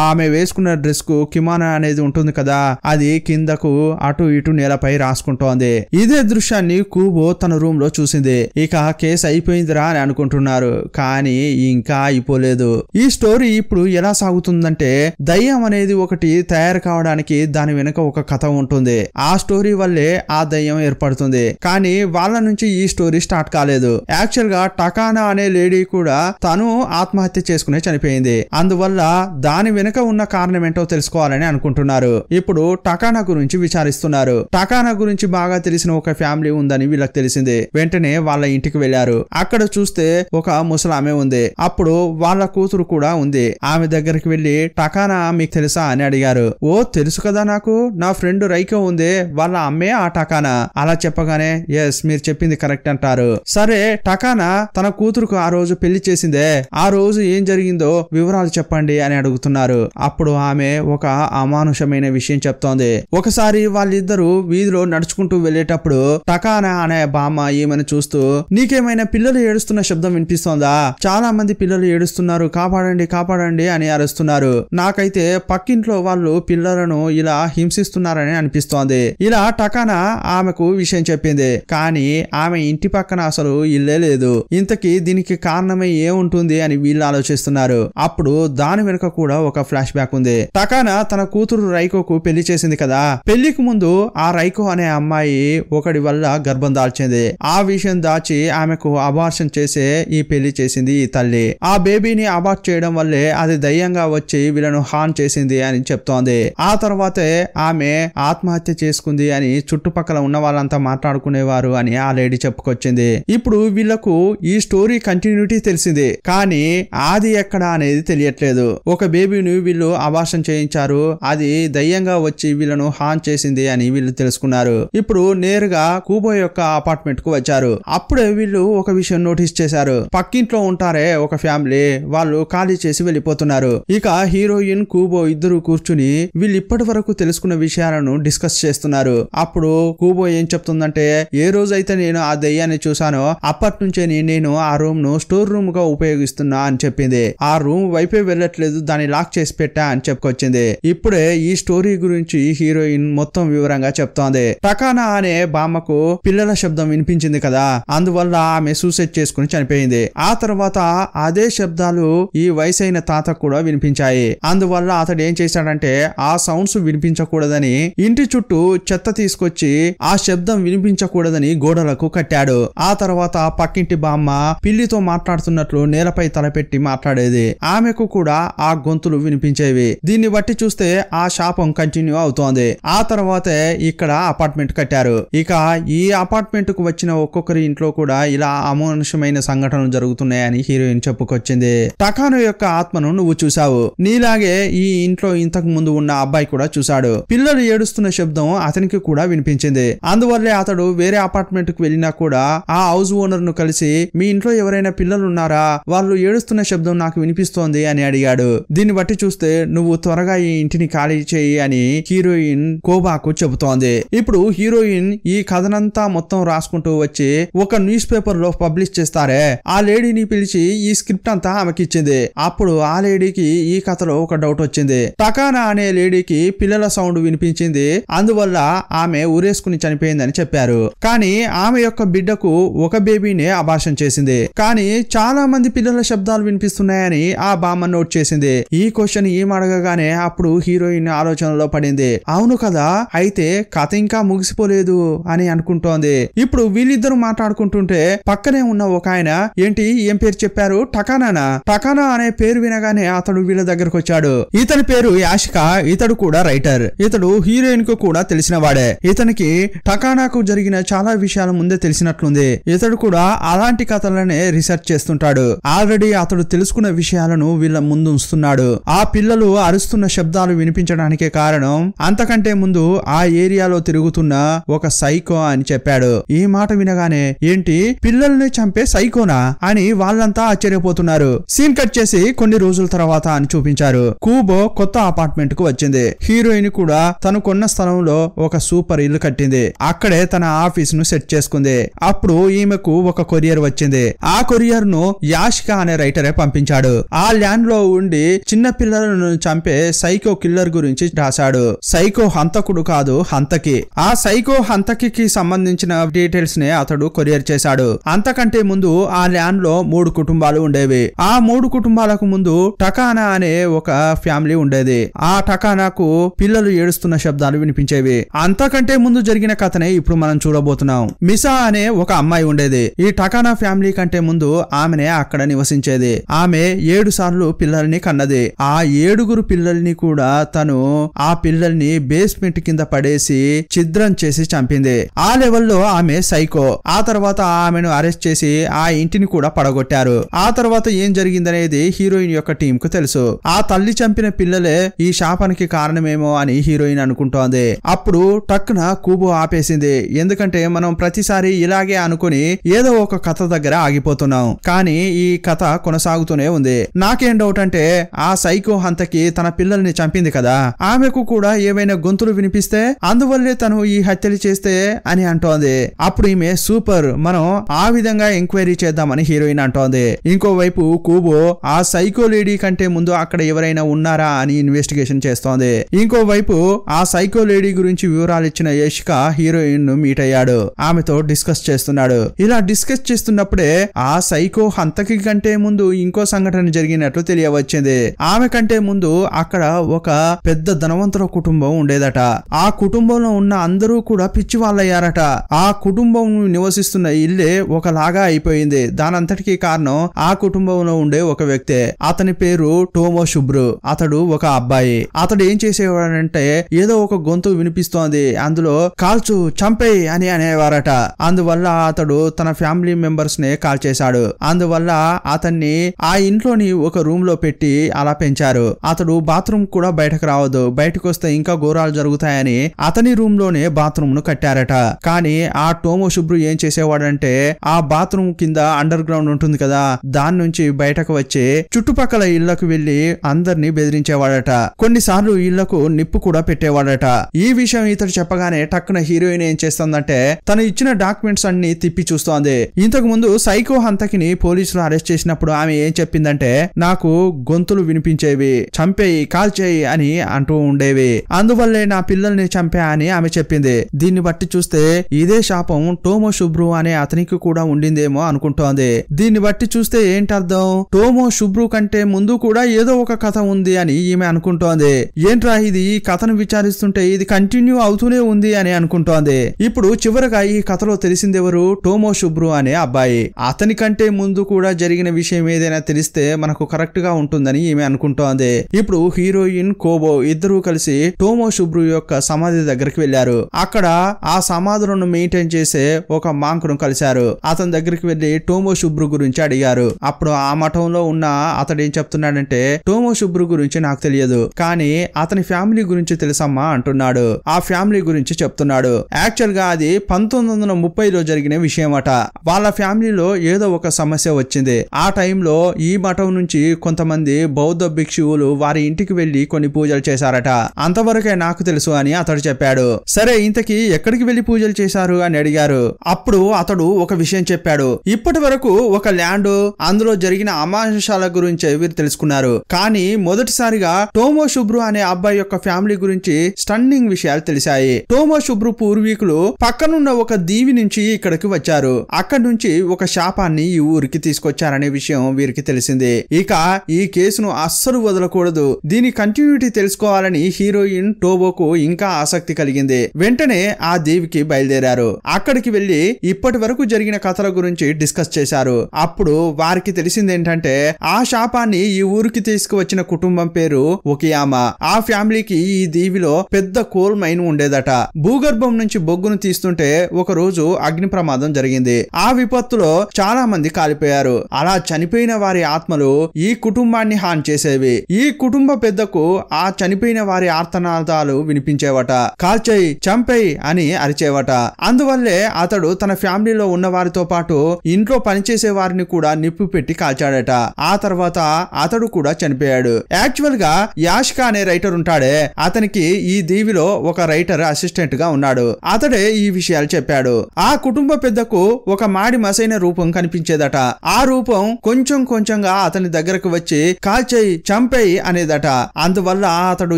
ఆమె వేసుకున్న డ్రెస్ కు కిమోనో అనేది ఉంటుంది కదా, అది కిందకు అటు ఇటు నేలపై రాసుకుంటోంది. ఇదే దృశ్యాన్ని కూబో తన రూమ్ లో చూసింది. ఇక కేసు అయిపోయిందిరా అని అనుకుంటున్నారు, కానీ ఇంకా అయిపోలేదు. ఈ స్టోరీ ఇప్పుడు ఎలా సాగుతుందంటే దయ్యం అనేది ఒకటి తయారు కావడానికి దాని వెనుక ఒక కథ ఉంటుంది. ఆ స్టోరీ వల్లే ఆ దయ్యం ఏర్పడుతుంది. కానీ వాళ్ళ నుంచి ఈ స్టోరీ స్టార్ట్ కాలేదు. యాక్చువల్ గా టకానా అనే లేడీ కూడా తను ఆత్మహత్య చేసుకునే చనిపోయింది. అందువల్ల దాని వెనుక ఉన్న కారణం ఏంటో తెలుసుకోవాలని అనుకుంటున్నారు. ఇప్పుడు టకానా గురించి విచారిస్తున్నారు. టకానా గురించి బాగా తెలిసిన ఒక ఫ్యామిలీ ఉందని వీళ్ళకి తెలిసింది. వెంటనే వాళ్ళ ఇంటికి వెళ్లారు. అక్కడ చూస్తే ఒక ముసలామె ఉంది. అప్పుడు వాళ్ళ కూతురు కూడా ఉంది. ఆమె దగ్గరికి వెళ్లి టకానా మీకు తెలుసా అని అడిగారు. ఓ తెలుసు కదా, నాకు నా ఫ్రెండ్ రైకో ఉంది, వాళ్ళ అమ్మే ఆ టకానా. అలా చెప్పగానే ఎస్ మీరు చెప్పింది కరెక్ట్ అంటారు. సరే టకానా తన కూతురుకు ఆ రోజు పెళ్లి చేసిందే, ఆ రోజు ఏం జరిగిందో వివరాలు చెప్పండి అని అడుగుతున్నారు. అప్పుడు ఆమె ఒక అమానుషమైన విషయం చెప్తోంది. ఒకసారి వాళ్ళిద్దరూ వీధిలో నడుచుకుంటూ వెళ్లేటప్పుడు టకానా అనే బామ్మ ఈమెను చూస్తూ నీకేమైనా పిల్లలు ఏడుస్తున్న శబ్దం వినిపిస్తోందా, చాలా మంది పిల్లలు ఏడుస్తున్నారు, కాపాడండి కాపాడండి అని అరుస్తున్నారు, నాకైతే పక్కింట్లో వాళ్ళు పిల్లలను ఇలా హింసిస్తున్నారని అనిపిస్తోంది. ఇలా టకానా ఆమెకు విషయం చెప్పింది. కానీ ఆమె ఇంటి పక్కన అసలు ఇల్లే లేదు. ఇంతకీ దీనికి కారణమై ఏముంటుంది అని వీళ్ళు ఆలోచిస్తున్నారు. అప్పుడు దాని వెనుక కూడా ఒక ఫ్లాష్ బ్యాక్ ఉంది. టకానా తన కూతురు రైకోకు పెళ్లి చేసింది కదా, పెళ్లికి ముందు ఆ రైకో అనే అమ్మాయి ఒకడి వల్ల గర్భం దాల్చింది. ఆ విషయం దాచి ఆమెకు అబార్షన్ చేసే ఈ పెళ్లి చేసింది ఈ తల్లి. ఆ బేబీని అబార్ట్ చేయడం వల్లే అది దయ్యంగా వచ్చి వీళ్ళను హాన్ చేసింది అని చెప్తోంది. ఆ తర్వాతే ఆమె ఆత్మహత్య చేసుకుంది అని చుట్టుపక్కల ఉన్న వాళ్ళంతా మాట్లాడుకునేవారు అని ఆ లేడీ చెప్పుకొచ్చింది. ఇప్పుడు వీళ్లకు ఈ స్టోరీ కంటిన్యూటీ తెలిసింది, కానీ ఆది ఎక్కడ అనేది తెలియట్లేదు. ఒక బేబీని వీళ్ళు అబార్షన్ చేయించారు, అది దయ్యంగా వచ్చి వీళ్ళను హాన్ చేసింది అని వీళ్ళు తెలుసుకున్నారు. ఇప్పుడు నేరుగా కూబో యొక్క అపార్ట్మెంట్ కు వచ్చారు. అప్పుడే వీళ్ళు ఒక విషయం నోటీస్ చేశారు. పక్కింట్లో ఉంటారే ఒక ఫ్యామిలీ, వాళ్ళు ఖాళీ చేసి వెళ్ళిపోతున్నారు. ఇక హీరోయిన్ కూబో ఇద్దరు కూర్చుని వీళ్ళు ఇప్పటి వరకు తెలుసుకున్న విషయాలను డిస్కస్ చేస్తున్నారు. అప్పుడు కూబో ఏం చెప్తుందంటే ఏ రోజైతే నేను ఆ దయ్యాన్ని చూసానో అప్పటి నుంచే నేను ఆ రూమ్ ను స్టోర్ రూమ్ గా ఉపయోగిస్తున్నా అని చెప్పింది. ఆ రూమ్ వైపే వెళ్ళట్లేదు, దాన్ని లాక్ చేసి పెట్టా అని చెప్పుకొచ్చింది. ఇప్పుడే ఈ స్టోరీ గురించి హీరోయిన్ మొత్తం వివరంగా చెప్తోంది. టకానా అనే బామ్మకు పిల్లల శబ్దం వినిపించింది కదా, అందువల్ల ఆమె సూసైడ్ చేసుకుని చనిపోయింది. ఆ తర్వాత అదే శబ్దాలు ఈ వయసైన తాత కూడా వినిపించాయి. అందువల్ల అతడు ఏం చేశాడంటే ఆ సౌండ్స్ వినిపించకూడదని ఇంటి చుట్టూ చెత్త తీసుకొచ్చి ఆ శబ్దం వినిపించకూడదని గోడలకు కట్టాడు. ఆ తర్వాత పక్కింటి బామ్మ పిల్లితో మాట్లాడుతున్నట్లు నేలపై తలపెట్టి మాట్లాడేది. ఆమెకు కూడా ఆ గొంతులు వినిపించేవి. దీన్ని బట్టి చూస్తే ఆ శాపం కంటిన్యూ అవుతోంది. ఆ తర్వాతే ఇక్కడ అపార్ట్మెంట్ కట్టారు. ఇక ఈ అపార్ట్మెంట్ అపార్ట్మెంట్ కు వచ్చిన ఒక్కొక్కరి ఇంట్లో కూడా ఇలా అమానుషమైన సంఘటనలు జరుగుతున్నాయని హీరోయిన్ చెప్పుకొచ్చింది. టకానో యొక్క ఆత్మను నువ్వు చూసావు, నీలాగే ఈ ఇంట్లో ఇంతకు ముందు ఉన్న అబ్బాయి కూడా చూశాడు. పిల్లలు ఏడుస్తున్న శబ్దం అతనికి కూడా వినిపించింది. అందువల్లే అతడు వేరే అపార్ట్మెంట్ కు వెళ్ళినా కూడా ఆ హౌస్ ఓనర్ ను కలిసి మీ ఇంట్లో ఎవరైనా పిల్లలు ఉన్నారా, వాళ్ళు ఏడుస్తున్న శబ్దం నాకు వినిపిస్తోంది అని అడిగాడు. దీన్ని బట్టి చూస్తే నువ్వు త్వరగా ఈ ఇంటిని ఖాళీ చేయి అని హీరోయిన్ కోబాకు చెబుతోంది. ఇప్పుడు హీరోయిన్ ఈ కథనంతా మొత్తం రాసుకుంటూ వచ్చి ఒక న్యూస్ పేపర్ లో పబ్లిష్ చేస్తారే, ఆ లేడీని పిలిచి ఈ స్క్రిప్ట్ అంతా ఆమెకిచ్చింది. అప్పుడు ఆ లేడీకి ఈ కథలో ఒక డౌట్ వచ్చింది. టకానా అనే లేడీకి పిల్లల సౌండ్ వినిపించింది, అందువల్ల ఆమె ఊరేసుకుని చనిపోయిందని చెప్పారు. కానీ ఆమె యొక్క బిడ్డకు ఒక బేబీనే అబార్షన్ చేసింది. కానీ చాలా మంది పిల్లల శబ్దాలు వినిపిస్తున్నాయని ఆ బామ్మ నోట్ చేసింది. ఈ క్వశ్చన్ ఏం అడగగానే అప్పుడు హీరోయిన్ ఆలోచనలో పడింది. అవును కదా, అయితే కథ ఇంకా ముగిసిపోలేదు అని అనుకుంటోంది. ఇప్పుడు వీళ్ళిద్దరూ మాట్లాడుకుంటుంటే పక్కనే ఉన్న ఒక ఆయన, ఏంటి ఏం పేరు చెప్పారు, టకానా? టకానా అనే పేరు వినగానే అతడు వీళ్ళ దగ్గరకు వచ్చాడు. ఇతని పేరు యాషికా, ఇతడు కూడా రైటర్. ఇతడు హీరోయిన్ కు కూడా తెలిసిన వాడే. ఇతనికి టకానాకు జరిగిన చాలా విషయాలు ముందే తెలిసినట్లుంది. ఇతడు కూడా అలాంటి కథలనే రీసెర్చ్ చేస్తుంటాడు. ఆల్రెడీ అతడు తెలుసుకున్న విషయాలను వీళ్ళ ముందు ఉంచుతున్నాడు. ఆ పిల్లలు అరుస్తున్న శబ్దాలు వినిపించడానికే కారణం అంతకంటే ముందు ఆ ఏరియాలో తిరుగుతున్న ఒక సైకో అని చెప్పాడు. ఈ మాట వినగానే ఏంటి పిల్లల్ని చంపే సైకోనా అని వాళ్ళంతా ఆశ్చర్యపోతున్నారు. సీన్ కట్ చేసి కొన్ని రోజుల తర్వాత అని చూపించారు. కూబో కొత్త అపార్ట్మెంట్ కు వచ్చింది. హీరోయిన్ కూడా తను కొన్న స్థలంలో ఒక సూపర్ ఇల్లు కట్టింది. అక్కడే తన ఆఫీస్ ను సెట్ చేసుకుంది. అప్పుడు ఈమెకు ఒక కొరియర్ వచ్చింది. ఆ కొరియర్ ను యాషికా అనే రైటరే పంపించాడు. ఆ ల్యాండ్ లో ఉండి చిన్న పిల్లలను చంపే సైకో కిల్లర్ గురించి రాశాడు. సైకో హంతకుడు కాదు, హంతకి. ఆ సైకో హంతకి సంబంధించిన డీటెయిల్స్ నే అతడు కొరియర్ చేశాడు. అంతకంటే ముందు ఆ ల్యాండ్ లో 3 కుటుంబాలు ఉండేవి. ఆ 3 కుటుంబాలకు ముందు టకానా అనే ఒక ఫ్యామిలీ ఉండేది. ఆ టకానాకు పిల్లలు ఏడుస్తున్న శబ్దాలు వినిపించేవి. అంతకంటే ముందు జరిగిన కథనే ఇప్పుడు మనం చూడబోతున్నాం. మిసా అనే ఒక అమ్మాయి ఉండేది. ఈ టకానా ఫ్యామిలీ కంటే ముందు ఆమెనే అక్కడ నివసించేది. ఆమె 7 సార్లు పిల్లల్ని కన్నది. ఆ 7 పిల్లల్ని కూడా తను ఆ పిల్లల్ని బేస్మెంట్ కింద పడేసి ఛిద్రం చేసి చంపింది. ఆ లెవెల్లో ఆమె సైకో. ఆ తర్వాత ఆమెను అరెస్ట్ చేసి ఆ ఇంటిని కూడా పడగొట్టారు. ఆ తర్వాత ఏం జరిగిందనేది హీరోయిన్ యొక్క టీం కు తెలుసు. ఆ తల్లి చంపిన పిల్లలే ఈ శాపానికి కారణమేమో అని హీరోయిన్ అనుకుంటోంది. అప్పుడు టక్కున కూబో ఆపేసింది. ఎందుకంటే మనం ప్రతిసారి ఇలాగే అనుకుని ఏదో ఒక కథ దగ్గర ఆగిపోతున్నాం. కానీ ఈ కథ కొనసాగుతూనే ఉంది. నాకేం డౌట్ అంటే ఆ సైకో హంతకి తన పిల్లల్ని చంపింది కదా, ఆమెకు కూడా ఏవైనా గొంతులు వినిపిస్తే అందువల్లే తను ఈ హత్యలు చేస్తే అని అంటోంది. అప్పుడు ఈమె సూపర్, మనం ఆ విధంగా ఎంక్వైరీ చేద్దామని హీరోయిన్ అంటోంది. ఇంకోవైపు కూబో ఆ సైకో లేడీ కంటే ముందు అక్కడ ఎవరైనా ఉన్నారా అని ఇన్వెస్టిగేషన్ చేస్తోంది. ఇంకోవైపు ఆ సైకో లేడీ గురించి వివరాలు ఇచ్చిన యాషికా హీరోయిన్ ను మీట్ అయ్యాడు. ఆమెతో డిస్కస్ చేస్తున్నాడు. ఇలా డిస్కస్ చేస్తున్నప్పుడే ఆ సైకో హంతకి కంటే ముందు ఇంకో సంఘటన జరిగినట్లు తెలియవచ్చింది. ఆమె కంటే ముందు అక్కడ ఒక పెద్ద ధనవంతుల కుటుంబం ఉండేదట. ఆ కుటుంబంలో ఉన్న అందరూ కూడా పిచ్చి వాళ్ళయ్యారట. ఆ కుటుంబం నివసిస్తున్న ఇల్లే ఒకలాగా అయిపోయింది. దానంతటికీ కారణం ఆ కుటుంబంలో ఉండే ఒక వ్యక్తే. అతని పేరు టోమో శుబ్రు. అతడు ఒక అబ్బాయి. అతడు ఏం చేసేవాడంటే ఏదో ఒక గొంతు వినిపిస్తోంది, అందులో కాల్చు చంపేయ్ అని అనేవారట. అందువల్ల అతడు తన ఫ్యామిలీ మెంబర్స్ నే కాల్ చేశాడు. అందువల్ల అతన్ని ఆ ఇంట్లోని ఒక రూమ్ లో పెట్టి అలా పెంచారు. అతడు బాత్రూమ్ కూడా బయటకు రావద్దు, బయటకు వస్తే ఇంకా ఘోరాలు జరుగుతాయని అతని రూమ్ లోనే బాత్రూమ్ ను కట్టారట. కానీ ఆ టోమో శుబ్రు ఏం చేసేవాడంటే ఆ బాత్రూమ్ కింద అండర్ గ్రౌండ్ ఉంటుంది కదా, దాని నుంచి బయటకు వచ్చి చుట్టుపక్కల ఇళ్లకు వెళ్లి అందరినీ బెదిరించేవాడట. కొన్నిసార్లు ఇళ్లకు నిప్పు కూడా పెట్టేవాడట. ఈ విషయం ఇతడు చెప్పగానే టక్కున హీరోయిన్ ఏం చేస్తుందంటే తను ఇచ్చిన డాక్యుమెంట్స్ అన్ని తిప్పి చూస్తోంది. ఇంతకు ముందు సైకో హంతకిని పోలీసులు అరెస్ట్ చేసినప్పుడు ఆమె ఏం చెప్పిందంటే నాకు గొంతులు వినిపించేవి, చంపేయి కాల్చేయి అని అంటూ ఉండేవి, అందువల్లే నా పిల్లల్ని చంపా అని ఆమె చెప్పింది. దీన్ని బట్టి చూస్తే ఇదే శాపం టోమో శుబ్రు అనే అతనికి కూడా ఉండిందేమో అనుకుంటోంది. దీన్ని బట్టి చూస్తే ఏంటర్థం, టోమో శుబ్రు కంటే ముందు కూడా ఏదో ఒక కథ ఉంది అని ఈమె అనుకుంటోంది. ఏంట్రా ఇది, ఈ కథను విచారిస్తుంటే ఇది కంటిన్యూ అవుతూనే ఉంది అని అనుకుంటోంది. ఇప్పుడు చివరగా ఈ కథలో తెలిసిందెవరు, టోమో శుబ్రు అనే అబ్బాయి. అతని కంటే ముందు కూడా జరిగిన విషయం ఏదైనా తెలిస్తే మనకు కరెక్ట్ గా ఉంటుందని ఈమె అనుకుంటోంది. ఇప్పుడు హీరోయిన్ కోబో ఇద్దరూ కలిసి టోమో శుబ్రు యొక్క సమాధి దగ్గరికి వెళ్లారు. అక్కడ ఆ సమాధులను మెయింటైన్ మెయింటైన్ చేసే ఒక మాంకును కలిశారు. అతని దగ్గరికి వెళ్లి టోమో శుభ్రు గురించి అడిగారు. అప్పుడు ఆ మఠంలో ఉన్న అతడు ఏం చెప్తున్నాడంటే, టోమో శుభ్రు గురించి నాకు తెలియదు, కానీ అతని ఫ్యామిలీ గురించి తెలుసమ్మా అంటున్నాడు. ఆ ఫ్యామిలీ గురించి చెప్తున్నాడు. యాక్చువల్ గా అది 1930లో జరిగిన విషయమట. వాళ్ళ ఫ్యామిలీలో ఏదో ఒక సమస్య వచ్చింది. ఆ టైంలో ఈ మఠం నుంచి కొంతమంది బౌద్ధ భిక్షువులు వారి ఇంటికి వెళ్లి కొన్ని పూజలు చేశారట. అంతవరకే నాకు తెలుసు అని అతడు చెప్పాడు. సరే, ఇంతకీ ఎక్కడికి వెళ్లి పూజలు చేశారు అని అడిగారు. అప్పుడు అతడు ఒక విషయం చెప్పాడు. ఇప్పటి వరకు ఒక ల్యాండ్, అందులో జరిగిన అమానుషాల గురించి వీరు తెలుసుకున్నారు. కానీ మొదటిసారిగా టోమో శుభ్రు అనే అబ్బాయి యొక్క ఫ్యామిలీ గురించి స్టన్నింగ్ విషయాలు తెలిసాయి. టోమో శుభ్రు పూర్వీకులు పక్కనున్న ఒక దీవి నుంచి ఇక్కడికి వచ్చారు. అక్కడి నుంచి ఒక శాపాన్ని ఈ ఊరికి తీసుకొచ్చారనే విషయం వీరికి తెలిసింది. ఇక ఈ కేసును అస్సలు వదలకూడదు, దీని కంటిన్యూటీ తెలుసుకోవాలని హీరోయిన్ టోబోకు ఇంకా ఆసక్తి కలిగింది. వెంటనే ఆ దీవికి బయలుదేరారు. అక్కడికి వెళ్లి ఇప్పటి వరకు జరిగిన కథల గురించి డిస్కస్ చేశారు. అప్పుడు వారికి తెలిసింది ఏంటంటే, ఆ శాపాన్ని ఈ ఊరికి తీసుకువచ్చిన కుటుంబం పేరు ఒకియామా. ఆ ఫ్యామిలీకి ఈ దీవిలో పెద్ద కోల్ మైన్ ఉండేదట. భూగర్భం నుంచి బొగ్గును తీస్తుంటే ఒక రోజు అగ్ని ప్రమాదం జరిగింది. ఆ విపత్తులో చాలా మంది కాలిపోయారు. అలా చనిపోయిన వారి ఆత్మలు ఈ కుటుంబాన్ని హాని చేసేవి. ఈ కుటుంబ పెద్దకు ఆ చనిపోయిన వారి ఆర్తనాదాలు వినిపించేవట. కాల్చేయి, చంపేయి అని అరిచేవట. అందువల్లే అతడు తన ఫ్యామిలీలో ఉన్న వారితో పాటు ఇంట్లో పనిచేసే వారిని కూడా నిప్పు పెట్టి కాల్చాడట. ఆ తర్వాత అతడు కూడా చనిపోయాడు. యాక్చువల్ గా యాష్కా అనే రైటర్ ఉంటాడే, అతనికి ఈ దీవిలో ఒక రైటర్ అసిస్టెంట్ గా ఉన్నాడు. అతడే ఈ విషయాలు చెప్పాడు. ఆ కుటుంబ పెద్దకు ఒక మాడి మసైన రూపం కనిపించేదట. ఆ రూపం కొంచెం కొంచెంగా అతని దగ్గరకు వచ్చి కాల్చేయి, చంపేయి అనేదట. అందువల్ల అతడు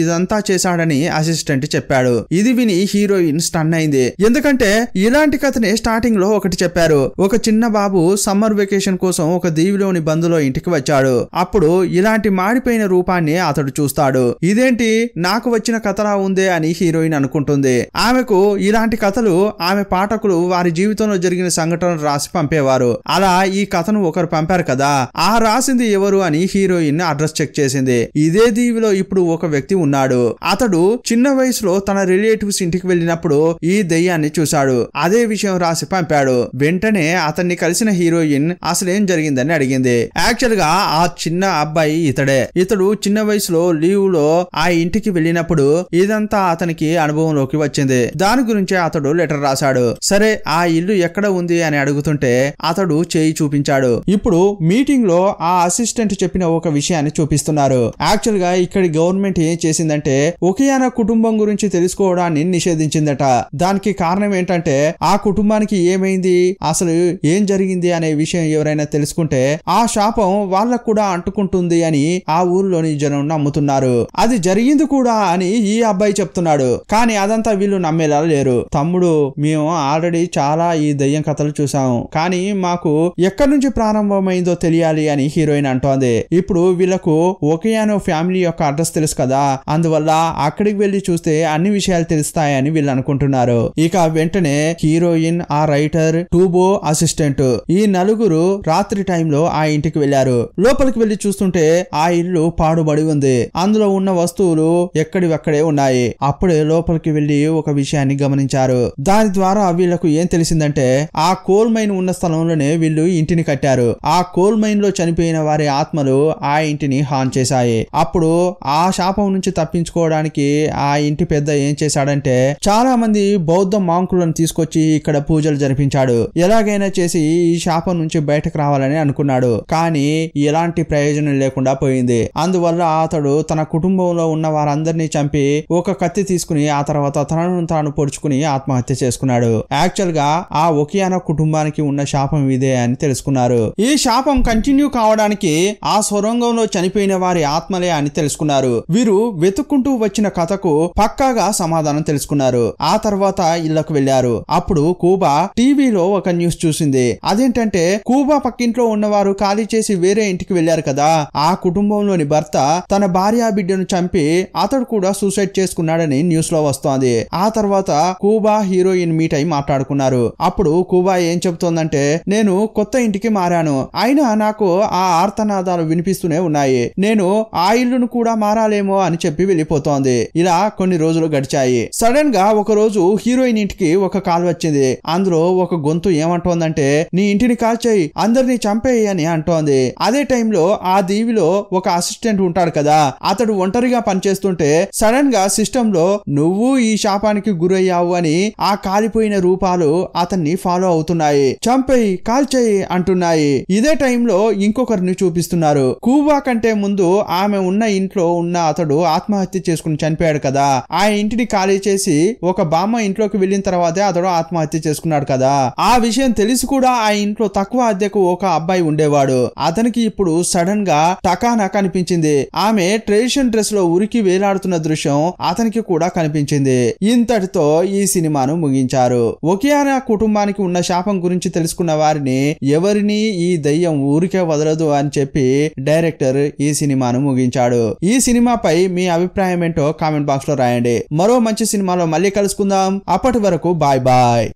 ఇదంతా చేశాడని అసిస్టెంట్ చెప్పాడు. ఇది విని హీరోయిన్ స్టన్ అయింది. ఎందుకంటే ఇలాంటి కథని స్టార్టింగ్ లో ఒకటి చెప్పారు. ఒక చిన్న బాబు సమ్మర్ వెకేషన్ కోసం ఒక దీవిలోని బంధులో ఇంటికి వచ్చాడు. అప్పుడు ఇలాంటి మాడిపోయిన రూపాన్ని అతడు చూస్తాడు. ఇదేంటి నాకు వచ్చిన కథలా ఉందే అని హీరోయిన్ అనుకుంటుంది. ఆమెకు ఇలాంటి కథలు ఆమె పాఠకులు వారి జీవితంలో జరిగిన సంఘటనలు రాసి పంపేవారు. అలా ఈ కథను ఒకరు పంపారు కదా, ఆ రాసింది ఎవరు అని హీరోయిన్ అడ్రస్ చెక్ చేసింది. ఇదే దీవిలో ఇప్పుడు ఒక వ్యక్తి ఉన్నాడు. అతడు చిన్న వయసులో తన రిలేటివ్స్ ఇంటికి వెళ్ళినప్పుడు ఈ దెయ్యాన్ని చూశాడు. అదే విషయం రాసి పంపాడు. వెంటనే అతన్ని కలిసిన హీరోయిన్ అసలేం జరిగిందని అడిగింది. యాక్చువల్ గా ఆ చిన్న అబ్బాయి ఇతడే. ఇతడు చిన్న వయసులో లీవ్ లో ఆ ఇంటికి వెళ్ళినప్పుడు ఇదంతా అతనికి అనుభవంలోకి వచ్చింది. దాని గురించే అతడు లెటర్ రాశాడు. సరే, ఆ ఇల్లు ఎక్కడ ఉంది అని అడుగుతుంటే అతడు చేయి చూపించాడు. ఇప్పుడు మీటింగ్ లో ఆ అసిస్టెంట్ చెప్పిన ఒక విషయాన్ని చూపిస్తున్నారు. యాక్చువల్ గా ఇక్కడి గవర్నమెంట్ ఏం చేసిందంటే ఒకియానా కుటుంబం గురించి తెలుసుకోవడాన్ని నిషేధించిందట. దానికి కారణం ఏంటంటే ఆ కుటుంబానికి ఏమైంది, అసలు ఏం జరిగింది అనే విషయం ఎవరైనా తెలుసుకుంటే ఆ శాపం వాళ్ళకు కూడా అంటుకుంటుంది అని ఆ ఊరిలోని జనం నమ్ముతున్నారు. అది జరిగింది కూడా అని ఈ అబ్బాయి చెప్తున్నాడు. కానీ అదంతా వీళ్ళు నమ్మేలా లేరు. తమ్ముడు, మేము ఆల్రెడీ చాలా ఈ దయ్యం కథలు చూసాము, కానీ మాకు ఎక్కడి నుంచి ప్రారంభమైందో తెలియాలి అని హీరోయిన్ అంటోంది. ఇప్పుడు వీళ్ళకు ఒకియానో ఫ్యామిలీ యొక్క అడ్రస్ తెలుసు కదా, అందువల్ల అక్కడికి వెళ్లి చూస్తే అన్ని విషయాలు తెలుస్తాయని వీళ్ళు అనుకుంటున్నారు. ఇక వెంటనే హీరోయిన్, ఆ రైటర్, టూబో అసిస్టెంట్ ఈ నలుగురు రాత్రి టైంలో ఆ ఇంటికి వెళ్లారు. లోపలికి వెళ్లి చూస్తుంటే ఆ ఇల్లు పాడుబడి ఉంది. అందులో ఉన్న వస్తువులు ఎక్కడివక్కడే ఉన్నాయి. అప్పుడే లోపలికి వెళ్లి ఒక విషయాన్ని గమనించారు. దాని ద్వారా వీళ్లకు ఏం తెలిసిందంటే ఆ కోల్ మైన్ ఉన్న స్థలంలోనే వీళ్ళు ఇంటిని కట్టారు. ఆ కోల్ మైన్ లో చనిపోయిన వారి ఆత్మలు ఆ ఇంటిని హాన్ చేశాయి. అప్పుడు ఆ శాపం నుంచి తప్పించుకోవడానికి ఆ ఇంటి పెద్ద ఏం చేశాడంటే చాలా మంది బౌద్ధ మాంకులను తీసుకొచ్చి ఇక్కడ పూజలు జరిపించాడు. ఎలాగైనా చేసి ఈ శాపం నుంచి బయటకు రావాలని అనుకున్నాడు. కానీ ఎలాంటి ప్రయోజనం లేకుండా పోయింది. అందువల్ల అతడు తన కుటుంబంలో ఉన్న వారందరినీ చంపి ఒక కత్తి తీసుకుని ఆ తర్వాత తనను తాను పొడుచుకుని ఆత్మహత్య చేసుకున్నాడు. యాక్చువల్ గా ఆ ఒకియానా కుటుంబానికి ఉన్న శాపం ఇదే అని తెలుసుకున్నారు. ఈ శాపం కంటిన్యూ కావడానికి ఆ సొరంగంలో చనిపోయిన వారి ఆత్మలే అని తెలుసుకున్నారు. వీరు వెతుక్కుంటూ వచ్చిన కథకు పక్కాగా సమాధానం తెలుసుకున్నారు. ఆ తర్వాత ఇళ్లకు వెళ్లారు. అప్పుడు కూబా టీవీలో ఒక న్యూస్ చూసింది. అదేంటంటే కూబా పక్కింట్లో ఉన్నవారు ఖాళీ చేసి వేరే ఇంటికి వెళ్లారు కదా, ఆ కుటుంబంలోని భర్త తన భార్య బిడ్డను చంపి అతడు కూడా సూసైడ్ చేసుకున్నాడని న్యూస్ లో వస్తోంది. ఆ తర్వాత కూబా హీరోయిన్ మీట్ అయి మాట్లాడుకున్నారు. అప్పుడు కూబా ఏం చెబుతోందంటే, నేను కొత్త ఇంటికి మారాను, అయినా నాకు ఆ ఆర్తనాదాలు వినిపిస్తూనే ఉన్నాయి, నేను ఆ ఇల్లును కూడా మారాలేమో అని చెప్పి వెళ్ళిపోతోంది. ఇలా కొన్ని రోజులు గడిచాయి. సడన్ గా ఒక రోజు హీరోయిన్ ఇంటికి ఒక కాల్ వచ్చింది. అందులో ఒక గొంతు ఏమంటోందంటే నీ ఇంటిని కాల్చేయి, అందరినీ చంపేయి అని అంటోంది. అదే టైంలో ఆ దీవిలో ఒక అసిస్టెంట్ ఉంటాడు కదా, అతడు ఒంటరిగా పనిచేస్తుంటే సడన్ గా సిస్టమ్ లో నువ్వు ఈ శాపానికి గురయ్యావు అని ఆ కాలిపోయిన రూపాలు అతన్ని ఫాలో అవుతున్నాయి. చంపేయి, కాల్చేయి అంటున్నాయి. ఇదే టైంలో ఇంకొకరిని చూపిస్తున్నారు. కూవా కంటే ముందు ఆమె ఉన్న ఇంట్లో ఉన్న అతడు ఆత్మహత్య చేసుకుని చనిపోయాడు కదా, ఆ ఇంటిని ఖాళీ చేసి ఒక బామ్మ ఇంట్లోకి వెళ్ళిన తర్వాతే అతడు ఆత్మహత్య చేసుకున్నాడు కదా. ఆ విషయం తెలిసి కూడా ఆ ఇంట్లో తక్కువ అద్దెకు ఒక అబ్బాయి ఉండేవాడు. అతనికి ఇప్పుడు సడన్ గా టకానా కనిపించింది. ఆమె ట్రెడిషన్ డ్రెస్ లో ఉరికి వేలాడుతున్న దృశ్యం అతనికి కూడా కనిపించింది. ఇంతటితో ఈ సినిమాను ముగించారు. ఒకియానా కుటుంబానికి ఉన్న శాపం గురించి తెలుసుకున్న వారిని ఎవరిని ఈ దయ్యం ఊరికే వదలదు అని చెప్పి డైరెక్టర్ ఈ సినిమాను ముగించాడు. ఈ సినిమాపై మీ అభిప్రాయం ఏంటో కామెంట్ బాక్స్ లో రాయండి. మరో మంచి సినిమాలో మళ్ళీ కలుసుకుందాం. అప్పటి వరకు బాయ్ బాయ్.